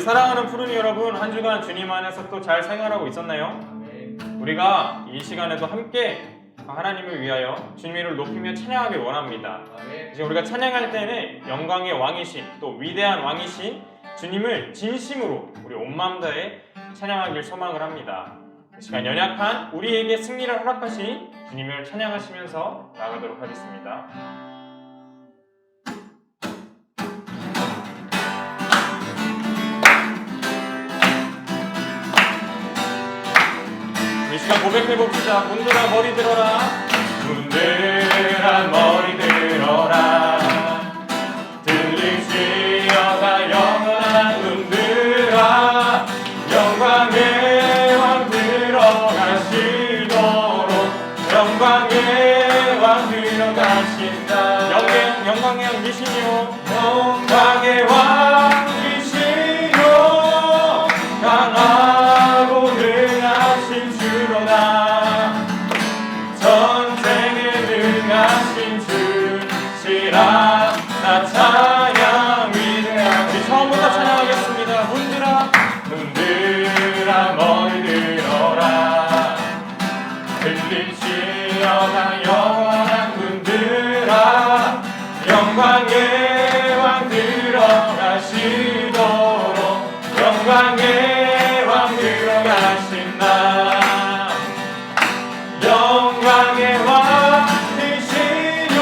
우리 사랑하는 푸른이 여러분, 한 주간 주님 안에서 또 잘 생활하고 있었나요? 우리가 이 시간에도 함께 하나님을 위하여 주님을 높이며 찬양하길 원합니다. 이제 우리가 찬양할 때는 영광의 왕이신, 또 위대한 왕이신 주님을 진심으로 우리 온 마음 다해 찬양하길 소망을 합니다. 이 시간 연약한 우리에게 승리를 허락하신 주님을 찬양하시면서 나가도록 하겠습니다. 이 시간 고백해봅시다. 문들아 머리 들어라. 문들아 머리 들어라. 들리시어가 영원한 문들아. 영광의 왕 들어가시도록. 영광의 왕 들어가신다. 영광의 왕 계시뇨. 영광의 왕 계시뇨. 강하고 능하신 주로다. 전쟁에 능하신 주시라. 나 찬양 위대한. 우리 처음부터 찬양하겠습니다. 문들아 머리 들어라. 들리시어가 영원한 문들아. 영광의 왕 들어가시도록. 영광의 왕 들어가신다. 영광의 왕 되시뇨.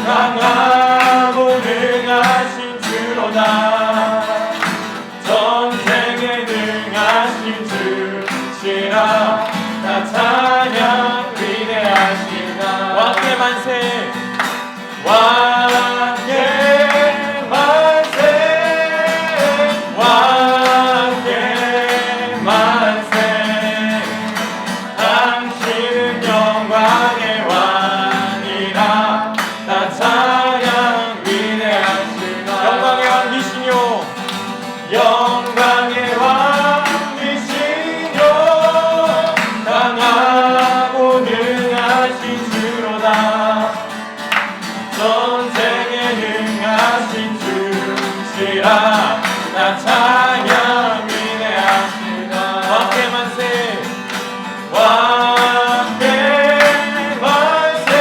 강하고 능하신 주로다. 전쟁에 능하신 주시라. 나 찬양 위대하시다. 왕의 만세. 왕의 만세. 왕의 만세. 당신은 영광의 왕이라. 나 찬양 위대하시다. 영광의 왕이시뇨. 영광의 왕이시뇨. 강하고 능하신 주로다. 전쟁에 능하신 주시라. 나 찬양 위대하시다. 왕의 만세. 왕의 만세.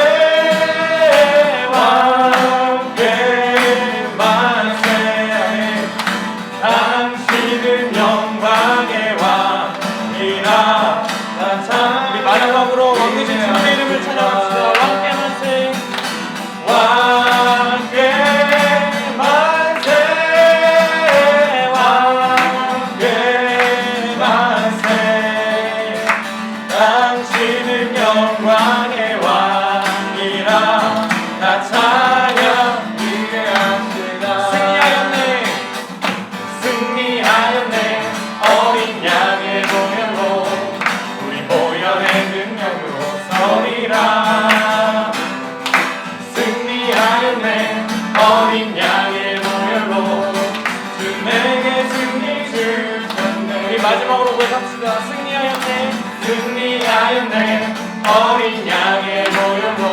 왕의 만세. 당신은 영광의 왕이라. 나 찬양. 우리 마지막으로 왕 되신 주님의 이름을 찬양합시다. 왕의 만세. 왕의 만세. 왕의 만세. 당신은 영광의 왕이라. 나 찬양 위대하시다. 승리하였네. 승리하였네. 어린 양의 보혈로. 우리 보혈의 능력으로 서리라. 승리하였네. 어린 양의 보혈로. 주 내게 승리 주셨네. 우리 마지막으로 고백합시다. 승리하였네. 승리하였네. 어린 양의 보혈로.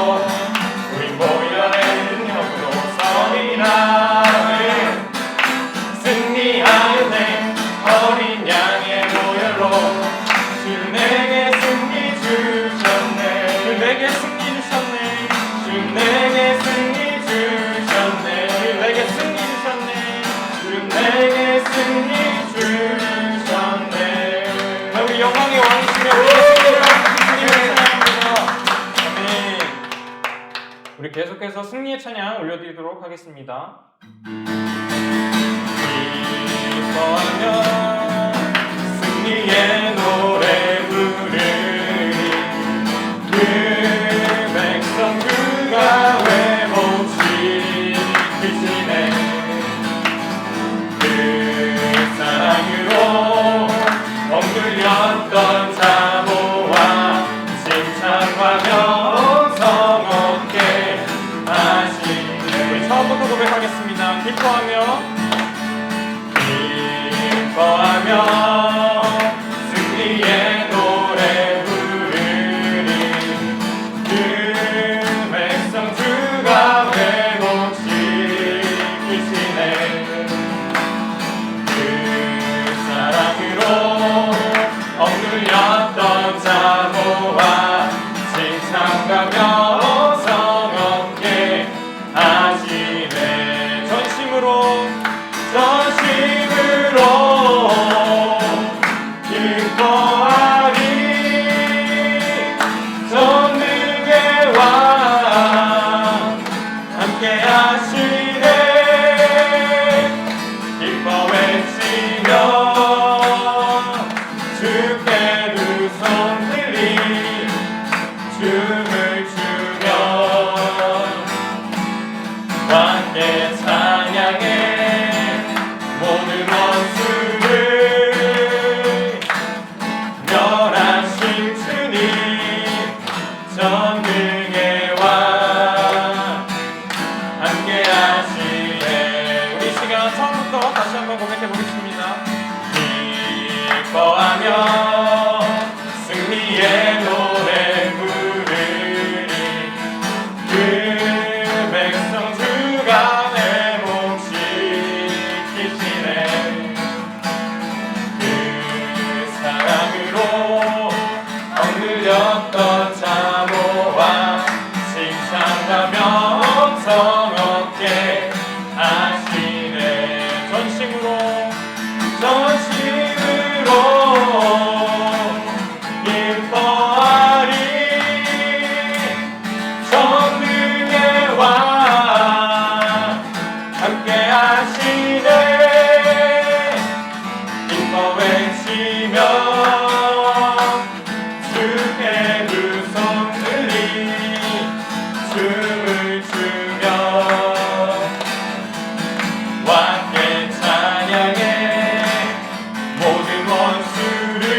우리 보혈의 능력으로 서리라. 승리하였네. 어린 양의 보혈로. 주 내게 승리 주셨네. 주 내게 승리 주셨네. 주 내게 승리 주셨네. 주 내게 승리 주셨네. 주 내게 승리 주셨네. 우리 영광의 왕이시며 우리 승리를 주님을 찬양합니다. 아멘. 우리 계속해서 승리의 찬양 올려드리도록 하겠습니다. 기뻐하며 승리의 노래 부르리. 그 백성 그가 회복시키시네. 그 사랑으로 억눌렸던 자모와 칭찬하며 성없게 하시네. 우리 처음부터 고백하겠습니다. 기뻐하며 승리의 놀렸던 자 모아 칭찬과 명성 얻게 하시네. 전심으로 기뻐하리. 전능의 왕 함께 하시네. 기뻐 외치며 주께 두 손 들리 춤을 추며 함께 찬양해. 모든 원수를 멸하신 주님 전능의 왕 함께 하시네. 우리 시간 처음부터 다시 한번 고백해 보겠습니다. 기뻐하며 승리의 노래 부르리. 그 백성 주가 회복시키시네. 그 사랑으로 억눌렸던 자 모아 칭찬과 명성 얻게 하시네. 전심으로 기뻐하리. 전능의 왕 함께 하시네. 기뻐 외치며 주께 두 손 들리 춤을 추며 왕께 찬양해. 모든 원수를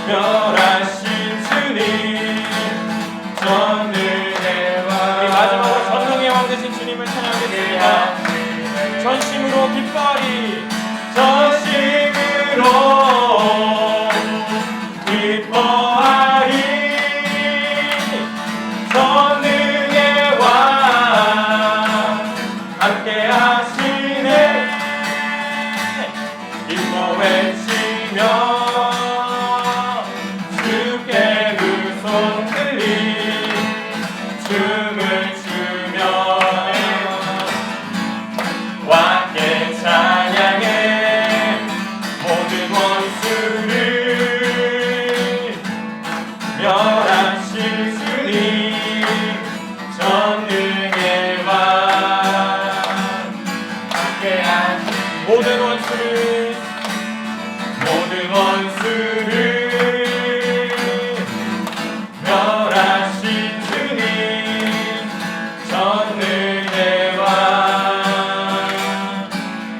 멸하신 주님 전능의 왕. 우리 마지막으로 전능의 왕 되신 주님을 찬양하겠습니다. 전심으로 기뻐하리. 전심으로 기뻐하리. 전능의 왕 함께 하시네. 기뻐 외치며 주께 두 손 들리 춤을 추며 왕께 찬양해. 모든 원수를 멸하실 주님 전능의 왕 함께 하시네. 모든 원수를 멸하신 주님 전능의 왕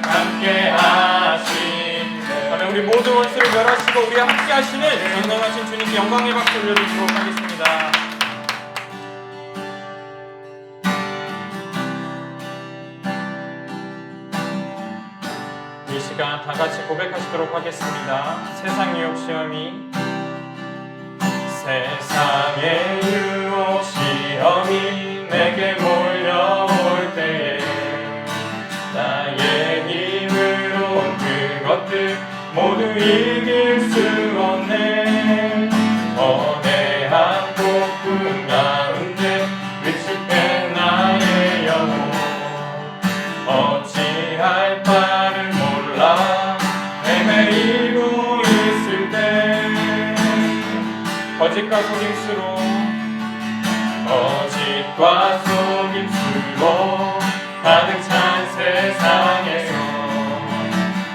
함께 하시네. 그러면 우리 모든 원수를 멸하시고 우리와 함께 하시는 전능하신 주님께 영광의 박수 올려드리도록 하겠습니다. 이 시간 다 같이 고백하시도록 하겠습니다. 세상 유혹 시험이 세상의 유혹 시험이 내게 몰려올 때에 나의 힘으로 온 그것들 모두 이길 수 없네. 거대한 폭풍 가운데 위축된 나의 영혼 어찌할 바를 몰라 헤매이고 있을 때 거짓과 속임수로 가득 찬 세상에서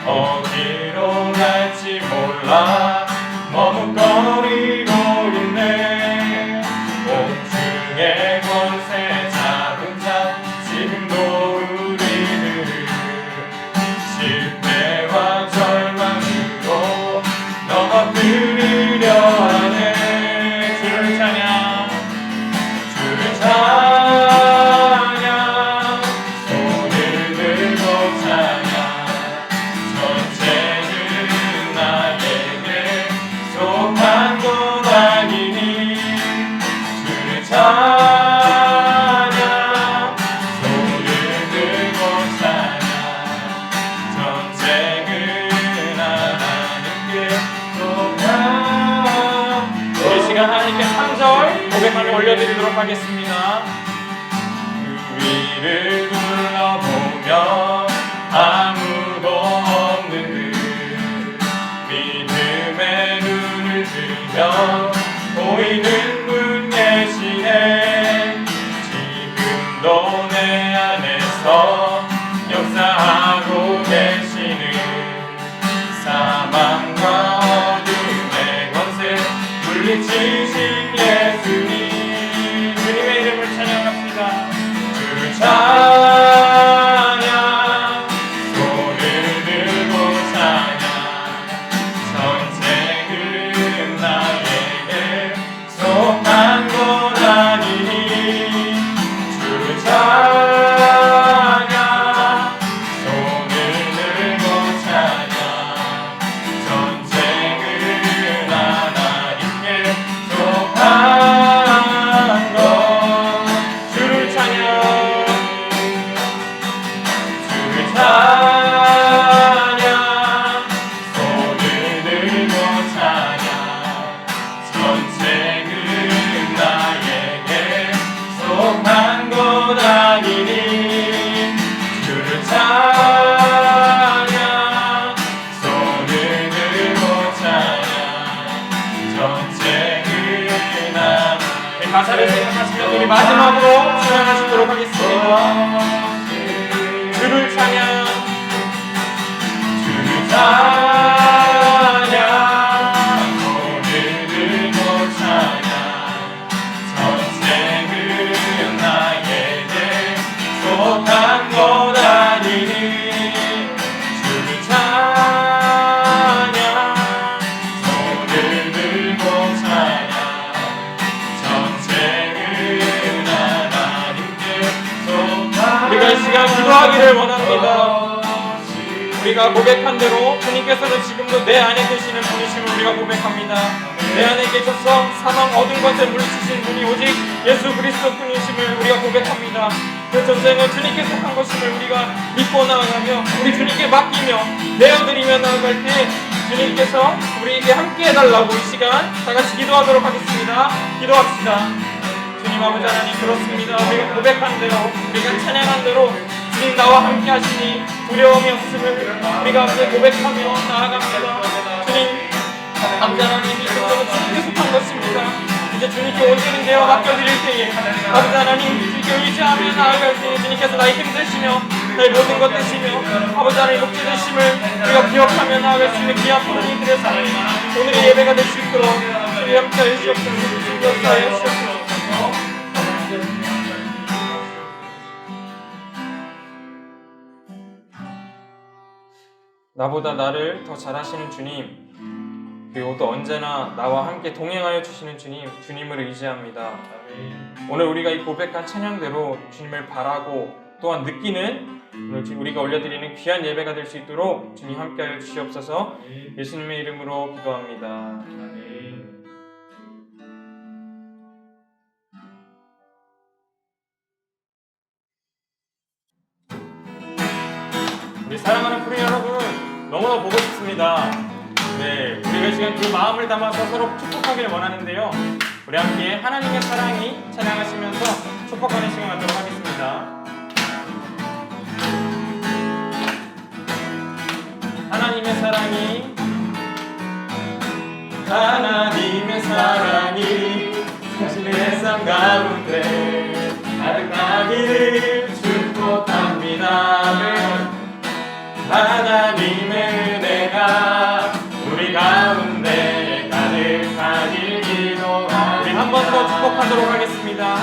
어디로 갈지 몰라 머뭇거리고 있네. 공중의 권세 잡은 자 지금도 우리를 실패와 절망으로 넘어뜨리려 하네. 주를 찬양 손을 들고 찬양. 전체는 나에게 속한 것 아니니 주를 찬양. 손을 들고 찬양. 전쟁은 하나님께 하나님께 3절 고백하며 올려드리도록 하겠습니다. 그 위를 둘러보며 아무도 없는 듯 믿음의 눈을 들며 보이는 분 계시네. 지금도 내 안에서 역사하고 계시는 사망과 어둠의 권세 물리치신 예수님, 주님의 이름을 찬양합니다. 주를 찬양, 손을 들고 찬양, 전쟁은 나에게 속한 것 아니니. 주를 찬양, 손을 들고 찬양, 전쟁은 하나님께 속한 것. 주를 찬양, 주를 찬양, 손을 들고 찬양, 전쟁은 나에게 속한 것 아니니. 주를 찬양, 손을 들고 찬양, 전쟁은 나. 가사를 생각하시면 우리 마지막으로 찬양하시도록 하겠습니다. 주를 찬양, 주를 찬양, 손을 들고 찬양, 전쟁은 나에게 속한 것 아니니. 주를 찬양, 손을 들고 찬양, 전쟁은 하나님께 속한. 우리가 이 시간 기도하기를 원합니다. 우리가 고백한 대로 주님께서는 지금도 내 안에 계시는 분이심을 우리가 고백합니다. 내 안에 계셔서 사망 어두운 것을 물리치신 분이 오직 예수 그리스도 분이심을 우리가 고백합니다. 그 전쟁은 주님께 속한 것임을 우리가 믿고 나아가며 우리 주님께 맡기며 내어드리며 나아갈 때 주님께서 우리에게 함께 해달라고 이 시간 다같이 기도하도록 하겠습니다. 기도합시다. 주님 아버지 하나님, 그렇습니다. 우리가 고백한 대로, 우리가 찬양한 대로 주님 나와 함께 하시니 두려움이 없음을 우리가 앞에 고백하며 나아갑니다. 주님 아버지 하나님, 이 정도는 주님께 속한 것입니다. 이제 주님께 온전히 내어 맡겨드릴 때에 아버지 하나님, 주님께 의지하며 나아갈 때에 주님께서 나의 힘 되시며 나의 모든 것 되시며 아버지 하나님 목재 되심을 우리가 기억하며 나아갈 수 있는 귀한 포도니들의 삶, 오늘의 예배가 될 수 있도록 주님 함께하여 주시옵소서. 주님 역사하여 주시옵소서. 나보다 나를 더 잘하시는 주님, 그리고 또 언제나 나와 함께 동행하여 주시는 주님, 주님을 의지합니다. 오늘 우리가 이 고백한 찬양대로 주님을 바라고 또한 느끼는 오늘 우리가 올려드리는 귀한 예배가 될 수 있도록 주님 함께하여 주시옵소서. 예수님의 이름으로 기도합니다. 우리 사랑하는 프리 여러분, 너무나 보고 싶습니다. 네, 우리가 이 시간 그 마음을 담아서 서로 축복하길 원하는데요. 우리 함께 하나님의 사랑이 찬양하시면서 축복하는 시간 갖도록 하겠습니다. 하나님의 사랑이, 하나님의 사랑이 자신의 삶 가운데 가득하기를 축복합니다. 하나님의 은혜가 우리 가운데 가득하길 기도합니다. 우리 한 번 더 축복하도록 하겠습니다.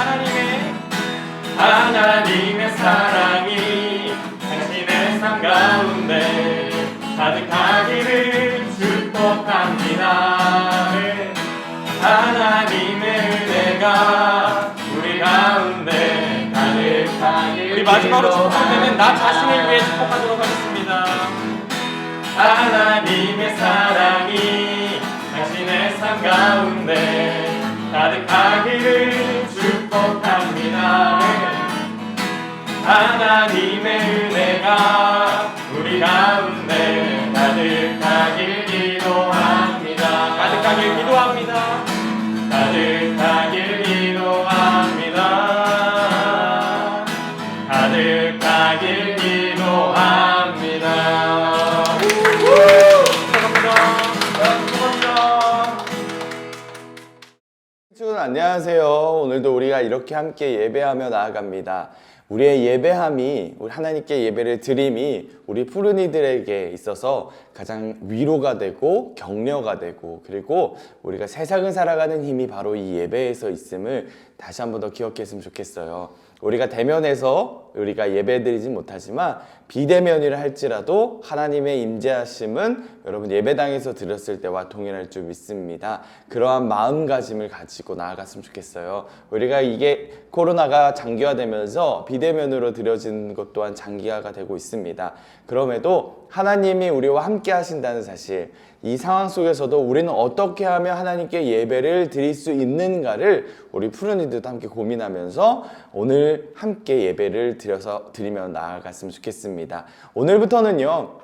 하나님의 사랑이 당신의 삶 가운데 가득하기를 축복합니다. 하나님의 은혜가 우리 가운데 가득하길. 우리 마지막으로 축복할 때는 나 자신을 위해 축복하도록 하겠습니다. 하나님의 사랑이 당신의 삶 가운데 가득하기를 축복합니다. 하나님의 은혜가 우리 가운데 가득하길 기도합니다. 가득하길 기도합니다. 가득하길 기도합니다. 가득하길 기도합니다. 친구들 안녕하세요. 오늘도 우리가 이렇게 함께 예배하며 나아갑니다. 우리의 예배함이, 우리 하나님께 예배를 드림이 우리 푸른이들에게 있어서 가장 위로가 되고 격려가 되고, 그리고 우리가 세상을 살아가는 힘이 바로 이 예배에서 있음을 다시 한 번 더 기억했으면 좋겠어요. 우리가 대면에서 우리가 예배드리진 못하지만 비대면이라 할지라도 하나님의 임재하심은 여러분 예배당에서 드렸을 때와 동일할 줄 믿습니다. 그러한 마음가짐을 가지고 나아갔으면 좋겠어요. 우리가 이게 코로나가 장기화되면서 비대면으로 드려지는 것 또한 장기화가 되고 있습니다. 그럼에도 하나님이 우리와 함께 하신다는 사실, 이 상황 속에서도 우리는 어떻게 하면 하나님께 예배를 드릴 수 있는가를 우리 푸른이들도 함께 고민하면서 오늘 함께 예배를 드리며 나아갔으면 좋겠습니다. 오늘부터는요,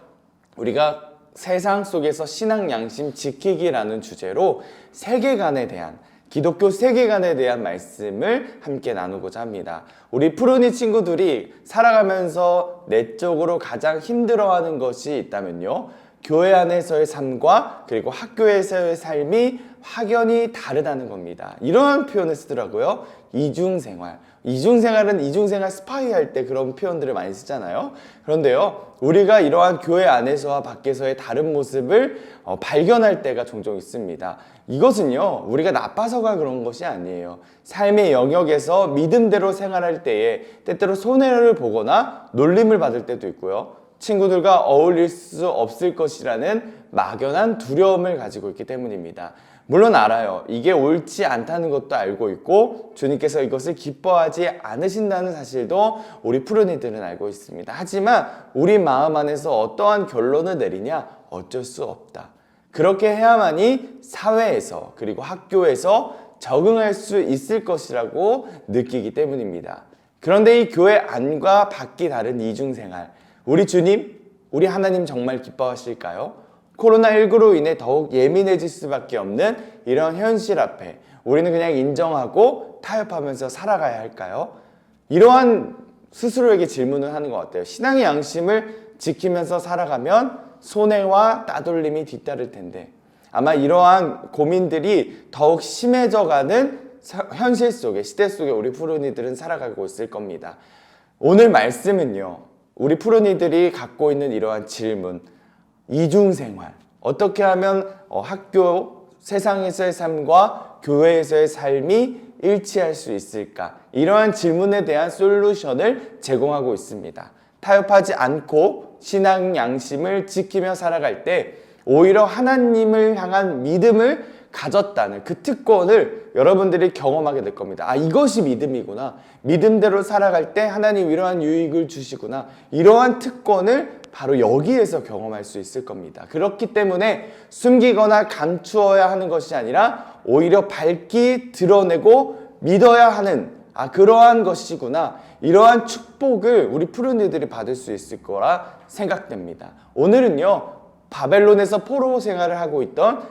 우리가 세상 속에서 신앙 양심 지키기라는 주제로 세계관에 대한, 기독교 세계관에 대한 말씀을 함께 나누고자 합니다. 우리 푸른이 친구들이 살아가면서 내적으로 가장 힘들어하는 것이 있다면요, 교회 안에서의 삶과 그리고 학교에서의 삶이 확연히 다르다는 겁니다. 이런 표현을 쓰더라고요. 이중생활. 이중생활은 이중생활 스파이 할 때 그런 표현들을 많이 쓰잖아요. 그런데요, 우리가 이러한 교회 안에서와 밖에서의 다른 모습을 발견할 때가 종종 있습니다. 이것은요, 우리가 나빠서가 그런 것이 아니에요. 삶의 영역에서 믿음대로 생활할 때에 때때로 손해를 보거나 놀림을 받을 때도 있고요, 친구들과 어울릴 수 없을 것이라는 막연한 두려움을 가지고 있기 때문입니다. 물론 알아요. 이게 옳지 않다는 것도 알고 있고 주님께서 이것을 기뻐하지 않으신다는 사실도 우리 푸른이들은 알고 있습니다. 하지만 우리 마음 안에서 어떠한 결론을 내리냐? 어쩔 수 없다. 그렇게 해야만이 사회에서 그리고 학교에서 적응할 수 있을 것이라고 느끼기 때문입니다. 그런데 이 교회 안과 밖이 다른 이중생활, 우리 주님, 우리 하나님 정말 기뻐하실까요? 코로나19로 인해 더욱 예민해질 수밖에 없는 이런 현실 앞에 우리는 그냥 인정하고 타협하면서 살아가야 할까요? 이러한 스스로에게 질문을 하는 것 같아요. 신앙의 양심을 지키면서 살아가면 손해와 따돌림이 뒤따를 텐데, 아마 이러한 고민들이 더욱 심해져가는 현실 속에, 시대 속에 우리 푸른이들은 살아가고 있을 겁니다. 오늘 말씀은요, 우리 푸른이들이 갖고 있는 이러한 질문, 이중생활, 어떻게 하면 학교, 세상에서의 삶과 교회에서의 삶이 일치할 수 있을까? 이러한 질문에 대한 솔루션을 제공하고 있습니다. 타협하지 않고 신앙 양심을 지키며 살아갈 때 오히려 하나님을 향한 믿음을 가졌다는 그 특권을 여러분들이 경험하게 될 겁니다. 아, 이것이 믿음이구나. 믿음대로 살아갈 때 하나님 이러한 유익을 주시구나. 이러한 특권을 바로 여기에서 경험할 수 있을 겁니다. 그렇기 때문에 숨기거나 감추어야 하는 것이 아니라 오히려 밝히 드러내고 믿어야 하는, 그러한 것이구나. 이러한 축복을 우리 푸른이들이 받을 수 있을 거라 생각됩니다. 오늘은요, 바벨론에서 포로 생활을 하고 있던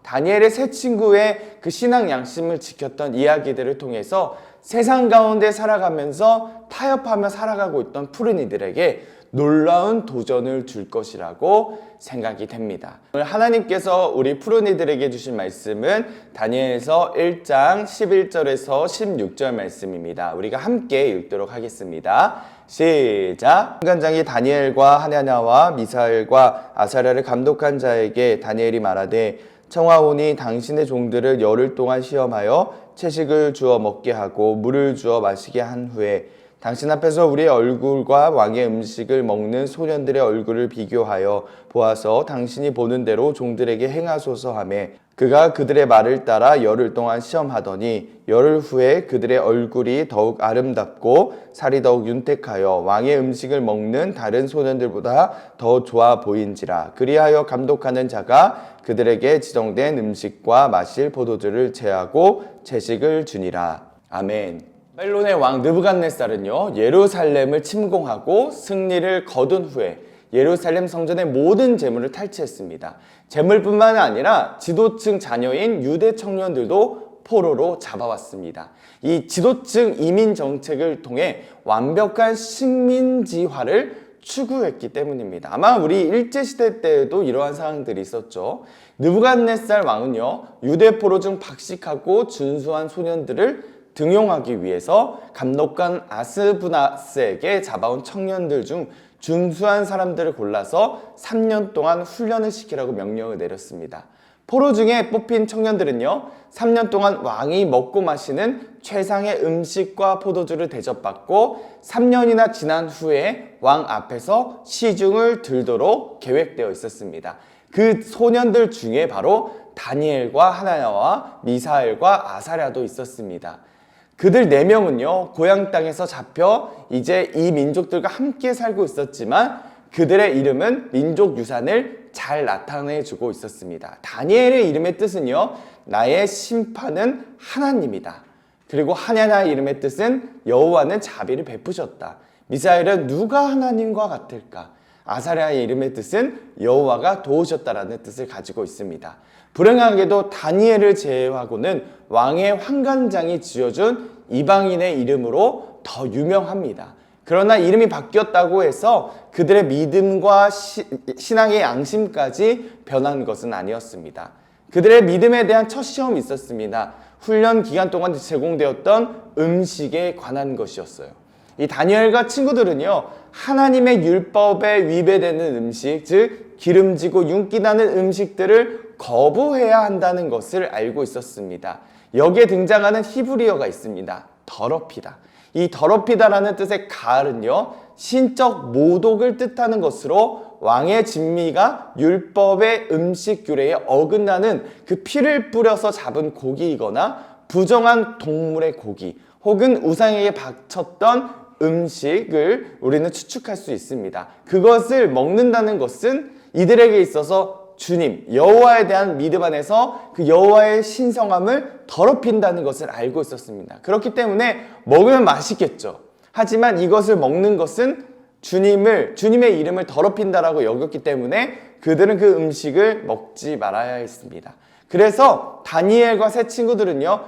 다니엘의 세 친구의 그 신앙 양심을 지켰던 이야기들을 통해서 세상 가운데 살아가면서 타협하며 살아가고 있던 푸른이들에게 놀라운 도전을 줄 것이라고 생각이 됩니다. 오늘 하나님께서 우리 푸른이들에게 주신 말씀은 다니엘서 1장 11절에서 16절 말씀입니다. 우리가 함께 읽도록 하겠습니다. 시작! 관장이 다니엘과 하나냐와 미사엘과 아사랴를 감독한 자에게 다니엘이 말하되, 청하오니 당신의 종들을 열흘 동안 시험하여 채식을 주어 먹게 하고 물을 주어 마시게 한 후에 당신 앞에서 우리의 얼굴과 왕의 음식을 먹는 소년들의 얼굴을 비교하여 보아서 당신이 보는 대로 종들에게 행하소서 하며, 그가 그들의 말을 따라 열흘 동안 시험하더니 열흘 후에 그들의 얼굴이 더욱 아름답고 살이 더욱 윤택하여 왕의 음식을 먹는 다른 소년들보다 더 좋아 보인지라. 그리하여 감독하는 자가 그들에게 지정된 음식과 마실 포도주를 제하고 채식을 주니라. 아멘. 바벨론의 왕 느부갓네살은요, 예루살렘을 침공하고 승리를 거둔 후에 예루살렘 성전의 모든 재물을 탈취했습니다. 재물뿐만 아니라 지도층 자녀인 유대 청년들도 포로로 잡아왔습니다. 이 지도층 이민 정책을 통해 완벽한 식민지화를 추구했기 때문입니다. 아마 우리 일제시대 때에도 이러한 상황들이 있었죠. 느부갓네살 왕은요, 유대 포로 중 박식하고 준수한 소년들을 등용하기 위해서 감독관 아스부나스에게 잡아온 청년들 중 준수한 사람들을 골라서 3년 동안 훈련을 시키라고 명령을 내렸습니다. 포로 중에 뽑힌 청년들은요, 3년 동안 왕이 먹고 마시는 최상의 음식과 포도주를 대접받고 3년이나 지난 후에 왕 앞에서 시중을 들도록 계획되어 있었습니다. 그 소년들 중에 바로 다니엘과 하나야와 미사엘과 아사랴도 있었습니다. 그들 4명은요, 고향 땅에서 잡혀 이제 이 민족들과 함께 살고 있었지만 그들의 이름은 민족 유산을 잘 나타내주고 있었습니다. 다니엘의 이름의 뜻은요, 나의 심판은 하나님이다. 그리고 하냐나의 이름의 뜻은 여호와는 자비를 베푸셨다. 미사엘은 누가 하나님과 같을까? 아사랴의 이름의 뜻은 여호와가 도우셨다라는 뜻을 가지고 있습니다. 불행하게도 다니엘을 제외하고는 왕의 환관장이 지어준 이방인의 이름으로 더 유명합니다. 그러나 이름이 바뀌었다고 해서 그들의 믿음과 신앙의 양심까지 변한 것은 아니었습니다. 그들의 믿음에 대한 첫 시험이 있었습니다. 훈련 기간 동안 제공되었던 음식에 관한 것이었어요. 이 다니엘과 친구들은요, 하나님의 율법에 위배되는 음식, 즉 기름지고 윤기 나는 음식들을 거부해야 한다는 것을 알고 있었습니다. 여기에 등장하는 히브리어가 있습니다. 더럽히다. 이 더럽히다라는 뜻의 가을은요, 신적 모독을 뜻하는 것으로 왕의 진미가 율법의 음식 규례에 어긋나는 그 피를 뿌려서 잡은 고기이거나 부정한 동물의 고기 혹은 우상에게 바쳤던 음식을 우리는 추측할 수 있습니다. 그것을 먹는다는 것은 이들에게 있어서 주님, 여호와에 대한 믿음 안에서 그 여호와의 신성함을 더럽힌다는 것을 알고 있었습니다. 그렇기 때문에 먹으면 맛있겠죠. 하지만 이것을 먹는 것은 주님의 이름을 더럽힌다라고 여겼기 때문에 그들은 그 음식을 먹지 말아야 했습니다. 그래서 다니엘과 세 친구들은요,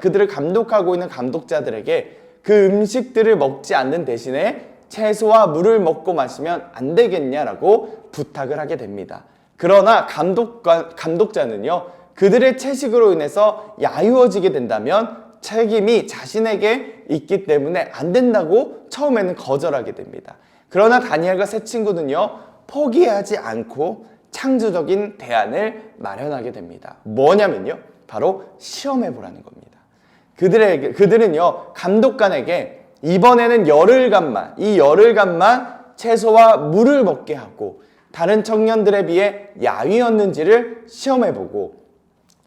그들을 감독하고 있는 감독자들에게 그 음식들을 먹지 않는 대신에 채소와 물을 먹고 마시면 안 되겠냐라고 부탁을 하게 됩니다. 그러나 감독자는요, 그들의 채식으로 인해서 야유어지게 된다면 책임이 자신에게 있기 때문에 안 된다고 처음에는 거절하게 됩니다. 그러나 다니엘과 세 친구는요, 포기하지 않고 창조적인 대안을 마련하게 됩니다. 뭐냐면요, 바로 시험해보라는 겁니다. 그들은요, 감독관에게 이번에는 열흘간만 채소와 물을 먹게 하고 다른 청년들에 비해 야위였는지를 시험해보고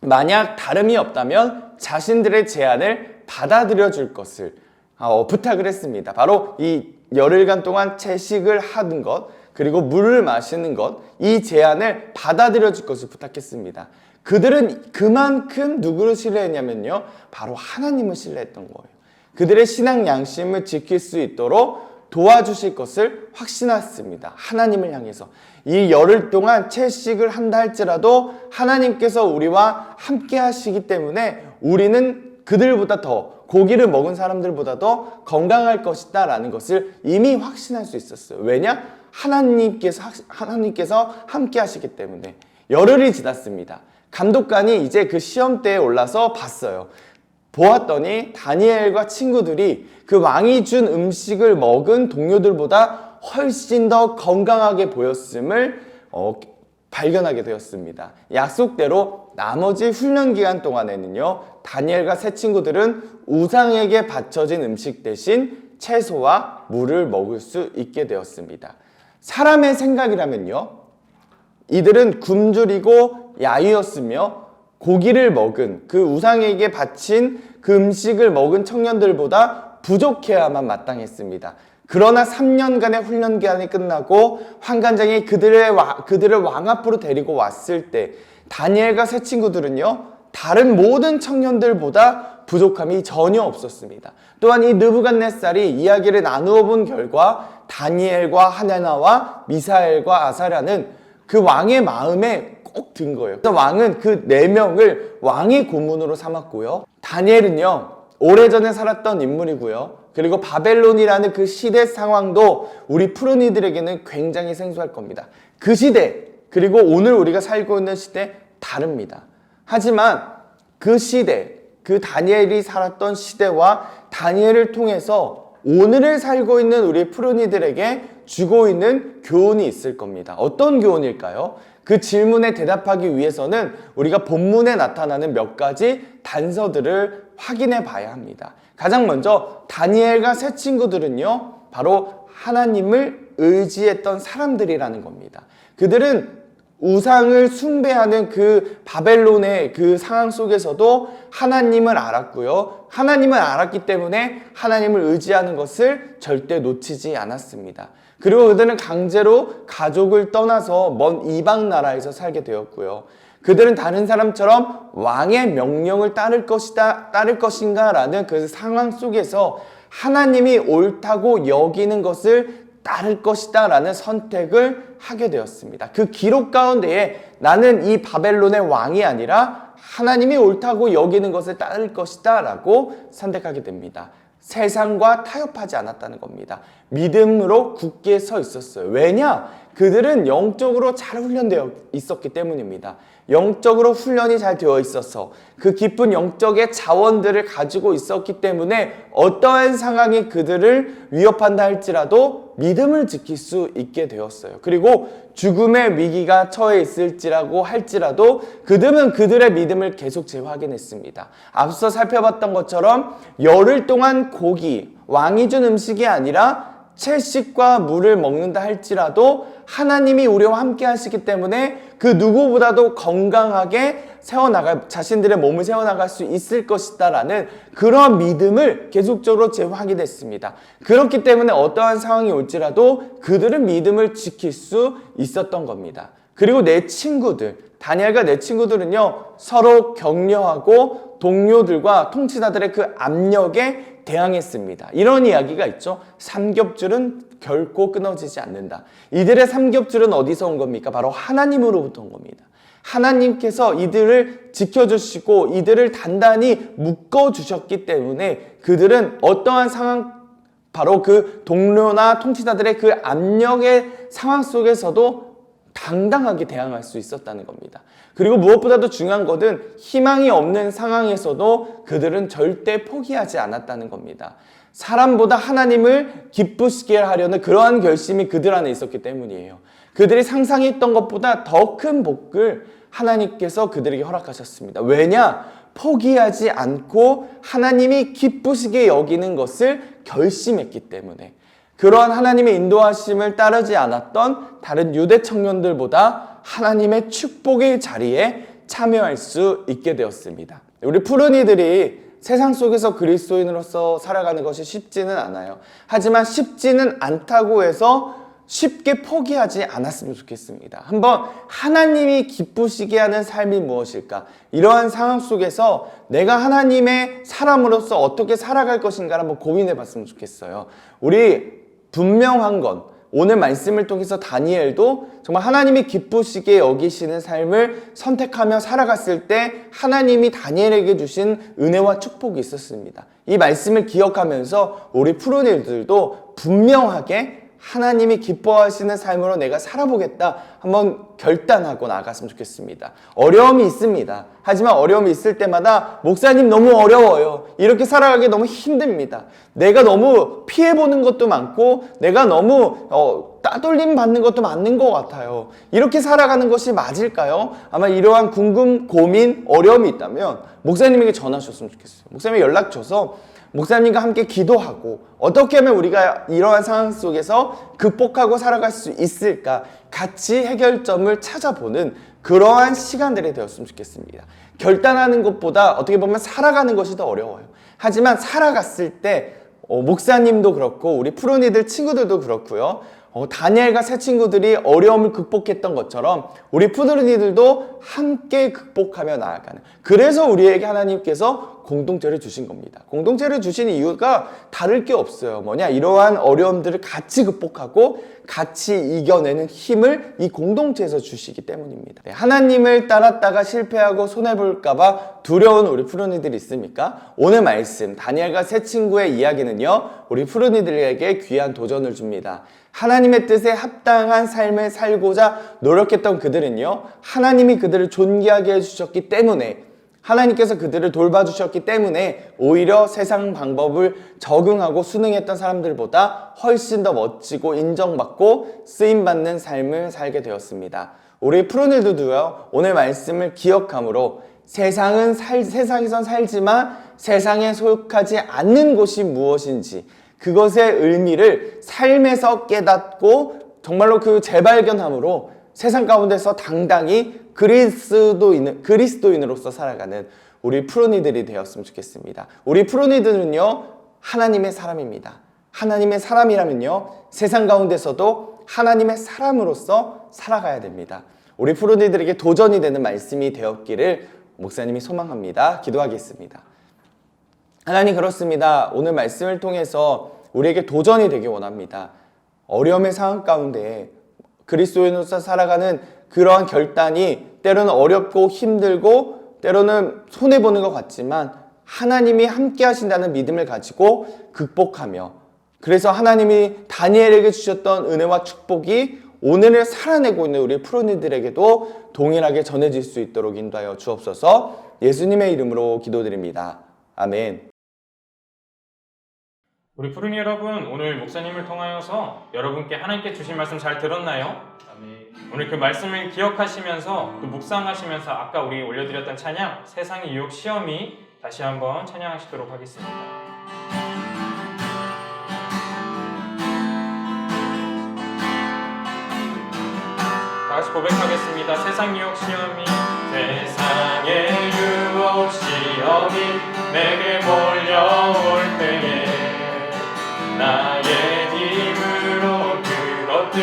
만약 다름이 없다면 자신들의 제안을 받아들여 줄 것을 부탁을 했습니다. 바로 이 열흘간 동안 채식을 하는 것, 그리고 물을 마시는 것, 이 제안을 받아들여 줄 것을 부탁했습니다. 그들은 그만큼 누구를 신뢰했냐면요, 바로 하나님을 신뢰했던 거예요. 그들의 신앙 양심을 지킬 수 있도록 도와주실 것을 확신했습니다. 하나님을 향해서. 이 열흘 동안 채식을 한다 할지라도 하나님께서 우리와 함께 하시기 때문에 우리는 그들보다 더, 고기를 먹은 사람들보다도 건강할 것이다 라는 것을 이미 확신할 수 있었어요. 왜냐? 하나님께서 함께 하시기 때문에. 열흘이 지났습니다. 감독관이 이제 그 시험대에 올라서 봤어요. 보았더니 다니엘과 친구들이 그 왕이 준 음식을 먹은 동료들보다 훨씬 더 건강하게 보였음을 발견하게 되었습니다. 약속대로 나머지 훈련 기간 동안에는요, 다니엘과 세 친구들은 우상에게 바쳐진 음식 대신 채소와 물을 먹을 수 있게 되었습니다. 사람의 생각이라면요, 이들은 굶주리고 야유였으며 고기를 먹은, 그 우상에게 바친 그 음식을 먹은 청년들보다 부족해야만 마땅했습니다. 그러나 3년간의 훈련 기간이 끝나고 환관장이 그들을 왕 앞으로 데리고 왔을 때 다니엘과 세 친구들은요, 다른 모든 청년들보다 부족함이 전혀 없었습니다. 또한 이 느부갓네살이 이야기를 나누어 본 결과 다니엘과 하나나와 미사엘과 아사랴는 그 왕의 마음에 꼭 든 거예요. 그래서 왕은 그 4명을 왕의 고문으로 삼았고요. 다니엘은요, 오래전에 살았던 인물이고요. 그리고 바벨론이라는 그 시대 상황도 우리 푸른이들에게는 굉장히 생소할 겁니다. 그 시대, 그리고 오늘 우리가 살고 있는 시대 다릅니다. 하지만 그 시대, 그 다니엘이 살았던 시대와 다니엘을 통해서 오늘을 살고 있는 우리 푸른이들에게 주고 있는 교훈이 있을 겁니다. 어떤 교훈일까요? 그 질문에 대답하기 위해서는 우리가 본문에 나타나는 몇 가지 단서들을 확인해 봐야 합니다. 가장 먼저 다니엘과 세 친구들은요, 바로 하나님을 의지했던 사람들이라는 겁니다. 그들은 우상을 숭배하는 그 바벨론의 그 상황 속에서도 하나님을 알았고요. 하나님을 알았기 때문에 하나님을 의지하는 것을 절대 놓치지 않았습니다. 그리고 그들은 강제로 가족을 떠나서 먼 이방 나라에서 살게 되었고요. 그들은 다른 사람처럼 왕의 명령을 따를 것인가 라는 그 상황 속에서 하나님이 옳다고 여기는 것을 따를 것이다 라는 선택을 하게 되었습니다. 그 기록 가운데에 나는 이 바벨론의 왕이 아니라 하나님이 옳다고 여기는 것을 따를 것이다 라고 선택하게 됩니다. 세상과 타협하지 않았다는 겁니다. 믿음으로 굳게 서 있었어요. 왜냐? 그들은 영적으로 잘 훈련되어 있었기 때문입니다. 영적으로 훈련이 잘 되어 있어서 그 깊은 영적의 자원들을 가지고 있었기 때문에 어떠한 상황이 그들을 위협한다 할지라도 믿음을 지킬 수 있게 되었어요. 그리고 죽음의 위기가 처해 있을지라고 할지라도 그들은 그들의 믿음을 계속 재확인했습니다. 앞서 살펴봤던 것처럼 열흘 동안 고기, 왕이 준 음식이 아니라 채식과 물을 먹는다 할지라도 하나님이 우리와 함께 하시기 때문에 그 누구보다도 건강하게 자신들의 몸을 세워나갈 수 있을 것이다 라는 그런 믿음을 계속적으로 재확인했습니다. 그렇기 때문에 어떠한 상황이 올지라도 그들은 믿음을 지킬 수 있었던 겁니다. 그리고 내 친구들, 다니엘과 내 친구들은요, 서로 격려하고 동료들과 통치자들의 그 압력에 대항했습니다. 이런 이야기가 있죠. 삼겹줄은 결코 끊어지지 않는다. 이들의 삼겹줄은 어디서 온 겁니까? 바로 하나님으로부터 온 겁니다. 하나님께서 이들을 지켜주시고 이들을 단단히 묶어주셨기 때문에 그들은 어떠한 상황, 바로 그 동료나 통치자들의 그 압력의 상황 속에서도 당당하게 대항할 수 있었다는 겁니다. 그리고 무엇보다도 중요한 것은 희망이 없는 상황에서도 그들은 절대 포기하지 않았다는 겁니다. 사람보다 하나님을 기쁘시게 하려는 그러한 결심이 그들 안에 있었기 때문이에요. 그들이 상상했던 것보다 더 큰 복을 하나님께서 그들에게 허락하셨습니다. 왜냐? 포기하지 않고 하나님이 기쁘시게 여기는 것을 결심했기 때문에. 그러한 하나님의 인도하심을 따르지 않았던 다른 유대 청년들보다 하나님의 축복의 자리에 참여할 수 있게 되었습니다. 우리 푸른이들이 세상 속에서 그리스도인으로서 살아가는 것이 쉽지는 않아요. 하지만 쉽지는 않다고 해서 쉽게 포기하지 않았으면 좋겠습니다. 한번 하나님이 기쁘시게 하는 삶이 무엇일까? 이러한 상황 속에서 내가 하나님의 사람으로서 어떻게 살아갈 것인가를 한번 고민해 봤으면 좋겠어요. 우리 분명한 건 오늘 말씀을 통해서 다니엘도 정말 하나님이 기쁘시게 여기시는 삶을 선택하며 살아갔을 때 하나님이 다니엘에게 주신 은혜와 축복이 있었습니다. 이 말씀을 기억하면서 우리 푸른이들도 분명하게 하나님이 기뻐하시는 삶으로 내가 살아보겠다 한번 결단하고 나갔으면 좋겠습니다. 어려움이 있습니다. 하지만 어려움이 있을 때마다 목사님 너무 어려워요. 이렇게 살아가기 너무 힘듭니다. 내가 너무 피해보는 것도 많고 내가 너무 따돌림 받는 것도 맞는 것 같아요. 이렇게 살아가는 것이 맞을까요? 아마 이러한 궁금, 고민, 어려움이 있다면 목사님에게 전하셨으면 좋겠어요. 목사님이 연락 줘서 목사님과 함께 기도하고 어떻게 하면 우리가 이러한 상황 속에서 극복하고 살아갈 수 있을까 같이 해결점을 찾아보는 그러한 시간들이 되었으면 좋겠습니다. 결단하는 것보다 어떻게 보면 살아가는 것이 더 어려워요. 하지만 살아갔을 때 목사님도 그렇고 우리 푸른이들 친구들도 그렇고요. 다니엘과 세 친구들이 어려움을 극복했던 것처럼 우리 푸드니들도 함께 극복하며 나아가는, 그래서 우리에게 하나님께서 공동체를 주신 겁니다. 공동체를 주신 이유가 다를 게 없어요. 뭐냐, 이러한 어려움들을 같이 극복하고 같이 이겨내는 힘을 이 공동체에서 주시기 때문입니다. 네, 하나님을 따랐다가 실패하고 손해볼까봐 두려운 우리 푸른이들이 있습니까? 오늘 말씀 다니엘과 세 친구의 이야기는요, 우리 푸른이들에게 귀한 도전을 줍니다. 하나님의 뜻에 합당한 삶을 살고자 노력했던 그들은요, 하나님이 그들을 존귀하게 해주셨기 때문에, 하나님께서 그들을 돌봐주셨기 때문에 오히려 세상 방법을 적응하고 순응했던 사람들보다 훨씬 더 멋지고 인정받고 쓰임받는 삶을 살게 되었습니다. 우리 푸른일도요, 오늘 말씀을 기억함으로 세상에선 살지만 세상에 속하지 않는 곳이 무엇인지, 그것의 의미를 삶에서 깨닫고 정말로 그 재발견함으로 세상 가운데서 당당히 그리스도인으로서 살아가는 우리 푸른이들이 되었으면 좋겠습니다. 우리 푸른이들은요, 하나님의 사람입니다. 하나님의 사람이라면요, 세상 가운데서도 하나님의 사람으로서 살아가야 됩니다. 우리 푸른이들에게 도전이 되는 말씀이 되었기를 목사님이 소망합니다. 기도하겠습니다. 하나님, 그렇습니다. 오늘 말씀을 통해서 우리에게 도전이 되길 원합니다. 어려움의 상황 가운데 그리스도인으로서 살아가는 그러한 결단이 때로는 어렵고 힘들고 때로는 손해보는 것 같지만 하나님이 함께 하신다는 믿음을 가지고 극복하며, 그래서 하나님이 다니엘에게 주셨던 은혜와 축복이 오늘을 살아내고 있는 우리 푸른이들에게도 동일하게 전해질 수 있도록 인도하여 주옵소서. 예수님의 이름으로 기도드립니다. 아멘. 우리 푸른이 여러분, 오늘 목사님을 통하여서 여러분께 하나님께 주신 말씀 잘 들었나요? 아멘. 오늘 그 말씀을 기억하시면서 또 묵상하시면서 아까 우리 올려드렸던 찬양 세상의 유혹 시험이 다시 한번 찬양하시도록 하겠습니다. 다 같이 고백하겠습니다. 세상 유혹 시험이, 세상의 유혹 시험이 내게 몰려올 때에 나의 힘으로 그것들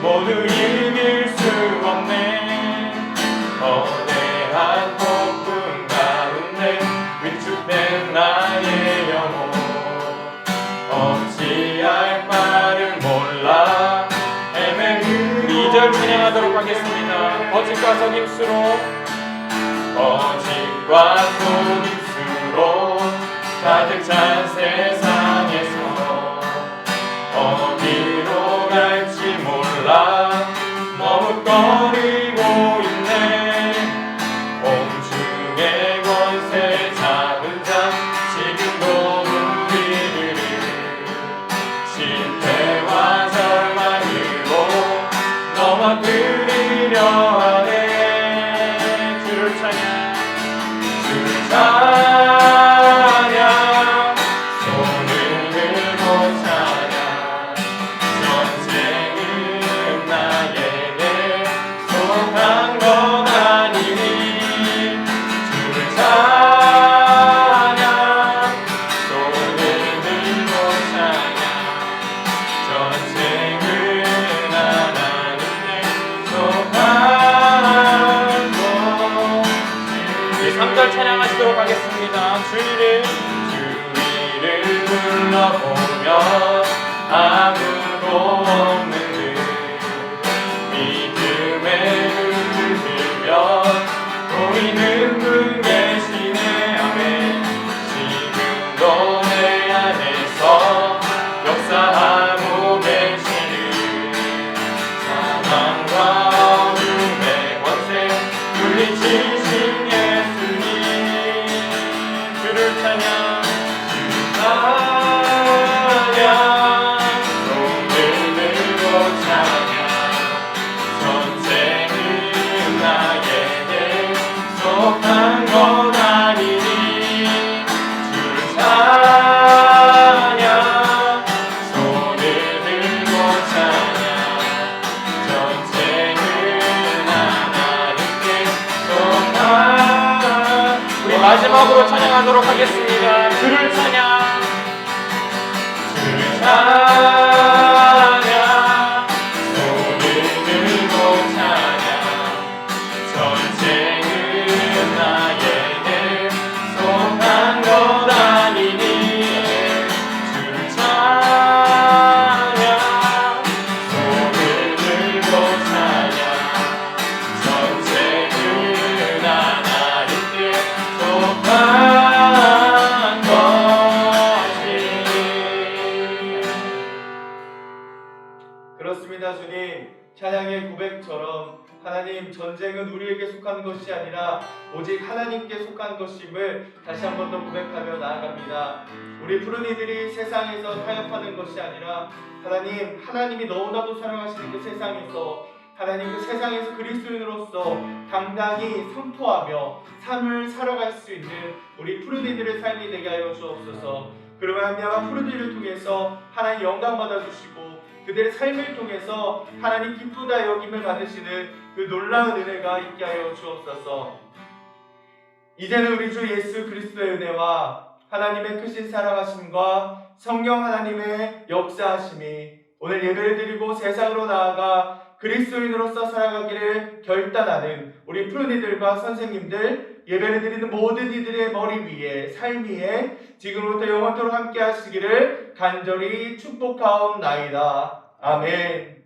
모두 이길 수 없네. 거대한 폭풍 가운데 위축된 나의 영혼, 어찌할 바를 몰라 헤매는. 2절 진행하도록 하겠습니다. 거짓과 속임수로, 거짓과 속임수로 가득 찬 세상에서 어디로 갈지 몰라 머뭇거리고 있네. 공중의 권세 잡은 자 지금도 우리를 실패와 절망으로 넘어뜨리려 하네. 주를 찬양, 주를 찬양, 손을 들고 찬양. 전쟁은 나에게 속한 것 아니니. 주를 찬양, 손을 들고 찬양. 전쟁은 하나님께 속한 것. 우리 3절 찬양하시도록 하겠습니다. 주위를 둘러보면 아무도 없는 듯 믿음의 눈을 들면 보이는 분 계시네. 아멘. 지금도 내 안에서 역사하고 계시는 사망과 어둠의 권세 물리치신 예수님. 주를 찬양, 주를 찬양, 손을 들고 찬양. 전쟁은 나에게 속한 것 아니니. 주를 찬양, 손을 들고 찬양. 전쟁은 하나님께 속한. 우리 마지막으로 찬양하도록 하겠습니다. 주를 찬양, 주를 찬양, 하나님, 전쟁은 우리에게 속한 것이 아니라 오직 하나님께 속한 것임을 다시 한 번 더 고백하며 나아갑니다. 우리 푸른 이들이 세상에서 타협하는 것이 아니라 하나님, 하나님이 너무나도 사랑하시는 그 세상에서 하나님, 그 세상에서 그리스도인으로서 당당히 선포하며 삶을 살아갈 수 있는 우리 푸른 이들의 삶이 되게 하여 주옵소서. 그러면 한명한 푸른 이들을 통해서 하나님 영광 받아주시고 그들의 삶을 통해서 하나님 기쁘다 여김을 받으시는 그 놀라운 은혜가 있게 하여 주옵소서. 이제는 우리 주 예수 그리스도의 은혜와 하나님의 크신 사랑하심과 성령 하나님의 역사하심이 오늘 예배를 드리고 세상으로 나아가 그리스도인으로서 살아가기를 결단하는 우리 푸른 이들과 선생님들, 예배를 드리는 모든 이들의 머리 위에, 삶 위에 지금부터 영원토록 함께 하시기를 간절히 축복하옵나이다. 아멘.